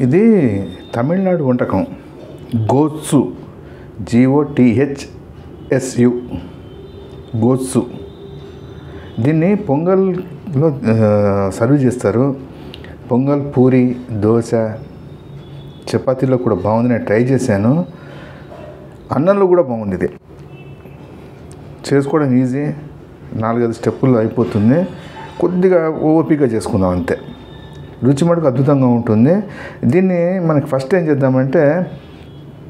ఇది తమిళనాడు వంటకం. గోత్సు, GOTHSU, గోత్సు. దీన్ని పొంగల్లో సర్వ్ చేస్తారు. పొంగల్, పూరి, దోశ, చపాతీలో కూడా బాగుంది. నేను ట్రై చేశాను. అన్నంలో కూడా బాగుంది. ఇది చేసుకోవడం ఈజీ, 4-5 స్టెప్పుల్లో అయిపోతుంది. కొద్దిగా ఓపిక చేసుకుందాం అంతే. రుచి మటుకు అద్భుతంగా ఉంటుంది. దీన్ని మనకి ఫస్ట్ ఏం చేద్దామంటే,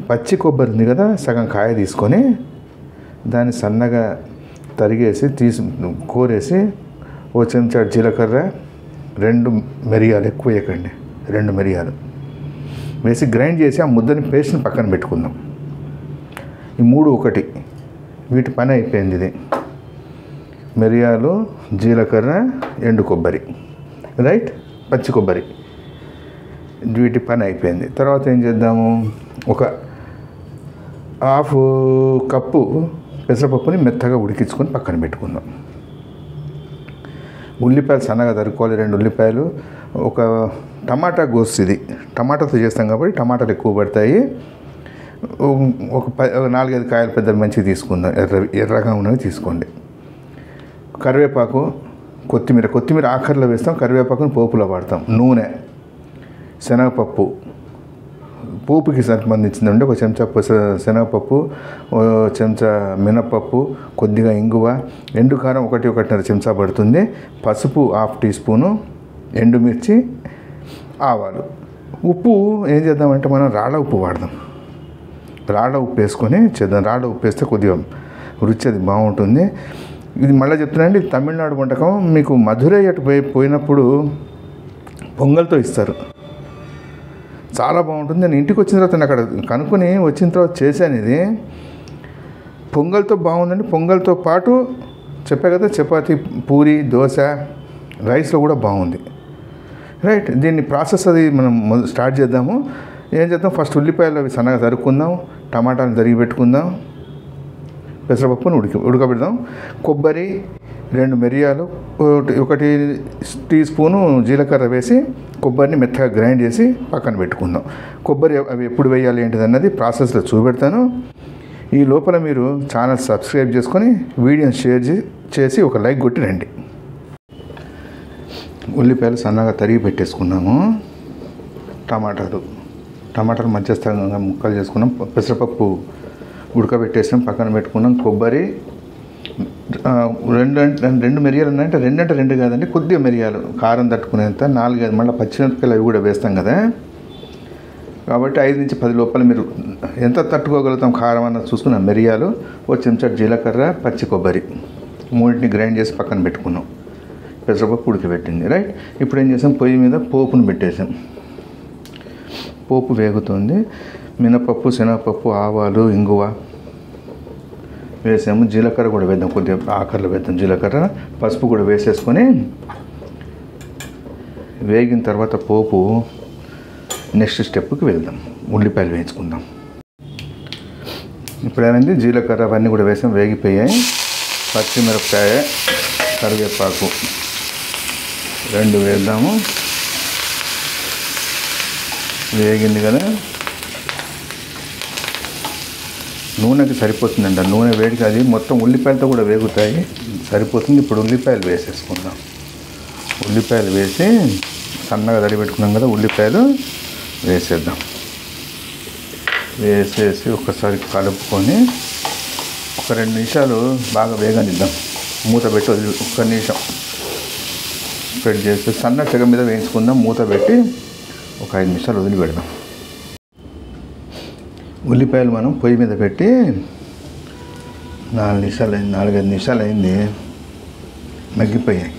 పచ్చి కొబ్బరి ఉంది కదా, సగం కాయ తీసుకొని దాన్ని సన్నగా తరిగేసి కోరేసి, ఓ చెంచా జీలకర్ర, 2 మిరియాలు, ఎక్కువ వేయకండి, 2 మిరియాలు వేసి గ్రైండ్ చేసి ఆ ముద్దని పేస్ట్ని పక్కన పెట్టుకుందాం. ఈ 3 ఒకటి, వీటి పని అయిపోయింది. ఇది మిరియాలు, జీలకర్ర, ఎండు కొబ్బరి, రైట్, పచ్చి కొబ్బరి, వీటి పని అయిపోయింది. తర్వాత ఏం చేద్దాము, ఒక 1/2 కప్పు పెసరపప్పుని మెత్తగా ఉడికించుకొని పక్కన పెట్టుకుందాం. ఉల్లిపాయలు సన్నగా తరుక్కోవాలి, 2 ఉల్లిపాయలు, ఒక టమాటా గోస్. ఇది టమాటాతో చేస్తాం కాబట్టి టమాటాలు ఎక్కువ పడతాయి. ఒక 4-5 కాయలు పెద్ద మంచిగా తీసుకుందాం, ఎర్రగా ఉన్నవి తీసుకోండి. కరివేపాకు, కొత్తిమీర ఆఖరిలో వేస్తాం, కరివేపాకుని పోపులో వాడతాం. నూనె, శనగపప్పు, పోపుకి సంబంధించింది ఉంటే ఒక చెంచా శనగపప్పు, ఓ చెంచా మినపప్పు, కొద్దిగా ఇంగువ, ఎండు కారం 1-1.5 చెంచా పడుతుంది, పసుపు 1/2 టీ స్పూను, ఎండుమిర్చి, ఆవాలు. ఉప్పు ఏం చేద్దామంటే మనం రాళ్ళ ఉప్పు వాడదాం. రాళ్ళ ఉప్పు వేసుకొని చేద్దాం. రాళ్ళ ఉప్పు వేస్తే కొద్దిగా రుచి అది బాగుంటుంది. ఇది మళ్ళీ చెప్తున్నానండి, తమిళనాడు వంటకం. మీకు మధురై అటు పోయినప్పుడు పొంగల్తో ఇస్తారు, చాలా బాగుంటుంది. నేను ఇంటికి వచ్చిన తర్వాత నేను అక్కడ కనుక్కొని వచ్చిన తర్వాత చేశాను. ఇది పొంగల్తో బాగుందండి. పొంగల్తో పాటు చెప్పా కదా, చపాతీ, పూరి, దోశ, రైస్లో కూడా బాగుంది. రైట్, దీన్ని ప్రాసెస్ అది మనం స్టార్ట్ చేద్దాము. ఏం చేద్దాం, ఫస్ట్ ఉల్లిపాయలు అవి సన్నగా తరుక్కుందాం, టమాటాలు తరిగి పెట్టుకుందాం, పెసరపప్పును ఉడకబెడదాం, కొబ్బరి, 2 మిరియాలు, 1 టీ స్పూను జీలకర్ర వేసి కొబ్బరిని మెత్తగా గ్రైండ్ చేసి పక్కన పెట్టుకుందాం. కొబ్బరి అవి ఎప్పుడు వేయాలి ఏంటిది అన్నది ప్రాసెస్లో చూపెడతాను. ఈ లోపల మీరు ఛానల్ సబ్స్క్రైబ్ చేసుకొని వీడియోని షేర్ చేసి ఒక లైక్ కొట్టి రండి. ఉల్లిపాయలు సన్నగా తరిగి పెట్టేసుకున్నాము. టమాటాలు మధ్యస్థంగా ముక్కలు చేసుకున్నాం. పెసరపప్పు ఉడకబెట్టేసాం, పక్కన పెట్టుకున్నాం. కొబ్బరి 2 మిరియాలు ఉన్నాయంటే 2 అంటే 2 కాదండి, కొద్దిగా మిరియాలు కారం తట్టుకునేంత, 4-5 మళ్ళీ పచ్చిమిరపకాయలు అవి కూడా వేస్తాం కదా, కాబట్టి 5-10 లోపల మీరు ఎంత తట్టుకోగలుగుతాం కారం అన్నది చూసుకున్నాం. మిరియాలు, ఓ చెంచా జీలకర్ర, పచ్చి కొబ్బరి, 3ని గ్రైండ్ చేసి పక్కన పెట్టుకున్నాం. పెసరపప్పు ఉడకబెట్టింది. రైట్, ఇప్పుడు ఏం చేసాం, పొయ్యి మీద పోపును పెట్టేసాం. పోపు వేగుతుంది. మినపప్పు, శనగపప్పు, ఆవాలు, ఇంగువ వేసాము. జీలకర్ర కూడా వేద్దాం, కొద్దిగా ఆఖరిలో వేద్దాం జీలకర్ర, పసుపు కూడా వేసేసుకొని వేగిన తర్వాత పోపు నెక్స్ట్ స్టెప్కి వెళ్దాం. ఉల్లిపాయలు వేయించుకుందాం. ఇప్పుడు ఏమైంది, జీలకర్ర అవన్నీ కూడా వేసాం, వేగిపోయాయి. పచ్చిమిరపకాయ, కరివేపాకు 2 వేద్దాము. వేగింది కదా, నూనెకి సరిపోతుందండి. నూనె వేడికి అది మొత్తం ఉల్లిపాయలతో కూడా వేగుతాయి, సరిపోతుంది. ఇప్పుడు ఉల్లిపాయలు వేసేసుకుందాం. ఉల్లిపాయలు వేసి సన్నగా తరిగి పెట్టుకున్నాం కదా, ఉల్లిపాయలు వేసేద్దాం. వేసేసి ఒకసారి కలుపుకొని ఒక 2 నిమిషాలు బాగా వేగనిద్దాం. మూత పెట్టి 1 నిమిషం స్ప్రెడ్ చేసి సన్న చెగ మీద వేయించుకుందాం. మూత పెట్టి ఒక 5 నిమిషాలు వదిలిపెడదాం. ఉల్లిపాయలు మనం పొయ్యి మీద పెట్టి 4-5 నిమిషాలు అయింది, మగ్గిపోయాయి.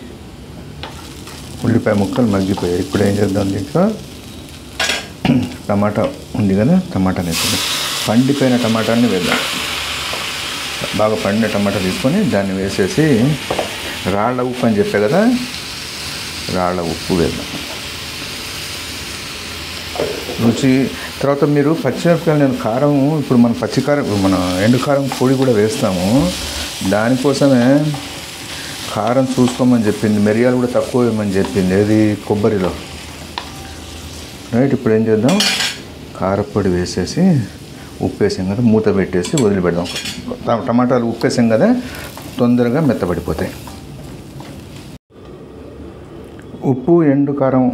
ఉల్లిపాయ ముక్కలు మగ్గిపోయాయి. ఇప్పుడు ఏం చేద్దాం, దీంట్లో టమాటా ఉంది కదా, టమాటాని వేద్దాం. పండిపోయిన టమాటాని వేద్దాం. బాగా పండిన టమాటా తీసుకొని దాన్ని వేసేసి రాళ్ళ ఉప్పు అని చెప్పే కదా, రాళ్ళ ఉప్పు వేద్దాం. రుచి తర్వాత మీరు పచ్చిమిరపకాయలు, నేను కారం ఇప్పుడు మన పచ్చికారం, మన ఎండుకారం పొడి కూడా వేస్తాము. దానికోసమే కారం చూసుకోమని చెప్పింది. మిరియాలు కూడా తక్కువ వేయమని చెప్పింది. ఏది కొబ్బరిలో రైట్. ఇప్పుడు ఏం చేద్దాం, కారపొడి వేసేసి ఉప్పు వేసాం కదా, మూత పెట్టేసి వదిలిపెడదాం. టమాటాలు ఉప్పు వేసాం కదా, తొందరగా మెత్తబడిపోతాయి. ఉప్పు ఎండు కారం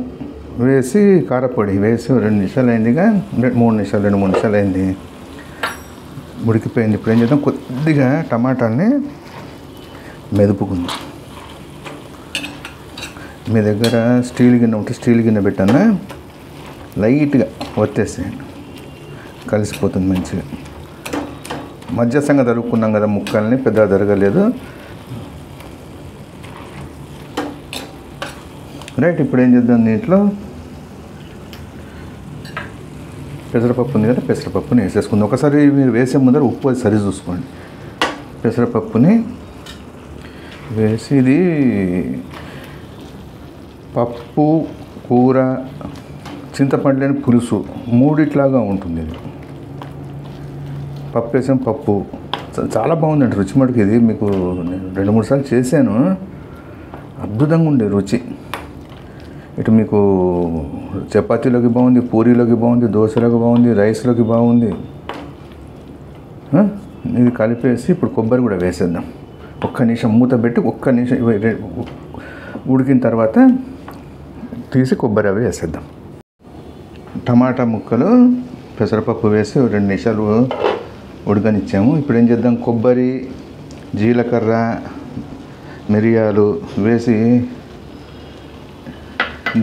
వేసి కారపొడి వేసి 2 నిమిషాలు అయిందిగా, 2-3 నిమిషాలు అయింది, ఉడికిపోయింది. ఇప్పుడు ఏం చేద్దాం, కొద్దిగా టమాటాలని మెదుపుకుందాం. మీ దగ్గర స్టీల్ గిన్నె ఉంటే స్టీల్ గిన్నె పెట్టాను, లైట్గా ఒత్తేసేయండి, కలిసిపోతుంది మంచిగా. మధ్యస్థంగా తరుక్కున్నాం కదా ముక్కల్ని, పెద్దగా తరగలేదు. రైట్. ఇప్పుడు ఏం చేద్దాం, దీంట్లో పెసరపప్పు ఉంది కదా, పెసరపప్పుని వేసేసుకుందాం. ఒకసారి మీరు వేసే ముందర ఉప్పు అది సరి చూసుకోండి. పెసరపప్పుని వేసి, ఇది పప్పు, కూర, చింతపండు లేని పులుసు మూడిట్లాగా ఉంటుంది. ఇది పప్పు వేసాం, పప్పు చాలా బాగుందండి రుచి మటుకు. ఇది మీకు నేను 2-3 సార్లు చేశాను, అద్భుతంగా ఉండే రుచి. ఇటు మీకు చపాతీలోకి బాగుంది, పూరీలోకి బాగుంది, దోశలోకి బాగుంది, రైస్లోకి బాగుంది. ఇది కలిపేసి ఇప్పుడు కొబ్బరి కూడా వేసేద్దాం. 1 నిమిషం మూత పెట్టి 1 నిమిషం ఉడికిన తర్వాత తీసి కొబ్బరి అవి వేసేద్దాం. టమాటా ముక్కలు పెసరపప్పు వేసి 2 నిమిషాలు ఉడకనిచ్చాము. ఇప్పుడు ఏం చేద్దాం, కొబ్బరి, జీలకర్ర, మిరియాలు వేసి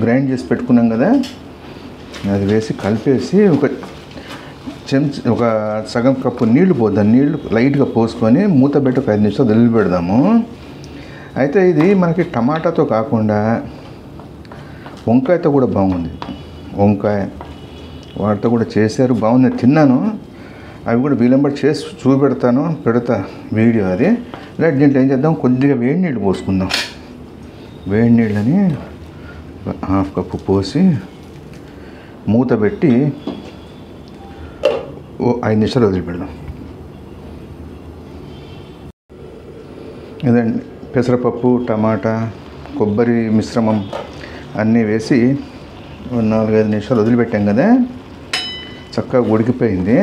గ్రైండ్ చేసి పెట్టుకున్నాం కదా, అది వేసి కలిపేసి ఒక సగం కప్పు నీళ్లు పోద్దాం. నీళ్లు లైట్గా పోసుకొని మూత పెట్టి 5 నిమిషాలు వదిలిపెడదాము. అయితే ఇది మనకి టమాటాతో కాకుండా వంకాయతో కూడా బాగుంది. వంకాయ వాటితో కూడా చేశారు, బాగుంది, తిన్నాను. అవి కూడా వీలంబడి చేసి పెడతా వీడియో అది. రైట్. దీంట్లో ఏం చేద్దాం, కొద్దిగా వేడి నీళ్ళు పోసుకుందాం. వేడి నీళ్ళని 1/2 కప్పు పోసి మూత పెట్టి 5 నిమిషాలు వదిలిపెడదాం. ఇదండి పెసరపప్పు, టమాటా, కొబ్బరి మిశ్రమం అన్నీ వేసి 4-5 నిమిషాలు వదిలిపెట్టాం కదా, చక్కగా ఉడికిపోయింది.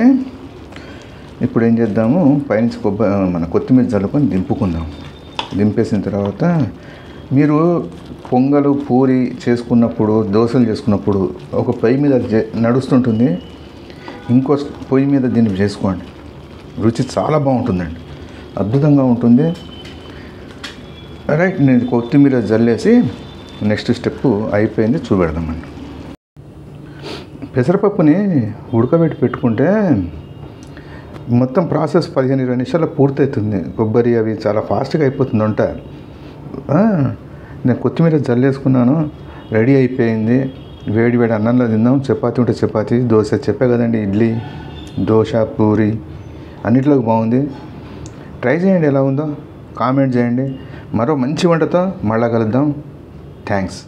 ఇప్పుడు ఏం చేద్దాము, పైనుంచి మన కొత్తిమీర చల్లుకొని దింపుకుందాం. దింపేసిన తర్వాత మీరు పొంగలు, పూరి చేసుకున్నప్పుడు, దోశలు చేసుకున్నప్పుడు ఒక పొయ్యి మీద నడుస్తుంటుంది, ఇంకో పొయ్యి మీద దీన్ని చేసుకోండి. రుచి చాలా బాగుంటుందండి, అద్భుతంగా ఉంటుంది. రైట్. నేను కొత్తిమీర జల్లేసి నెక్స్ట్ స్టెప్ అయిపోయింది, చూపెడదామండి. పెసరపప్పుని ఉడకబెట్టి పెట్టుకుంటే మొత్తం ప్రాసెస్ 15-20 నిమిషాల్లో పూర్తవుతుంది. కొబ్బరి అవి చాలా ఫాస్ట్గా అయిపోతుంది వంట. నేను కొత్తిమీర జల్లేసుకున్నాను, రెడీ అయిపోయింది. వేడి అన్నంలో తిందాం. చపాతీ ఉంటే చపాతీ, దోశ చెప్పే కదండి, ఇడ్లీ, దోశ, పూరి అన్నిట్లోకి బాగుంది. ట్రై చేయండి, ఎలా ఉందో కామెంట్ చేయండి. మరో మంచి వంటతో మళ్ళా కలుద్దాం. థ్యాంక్స్.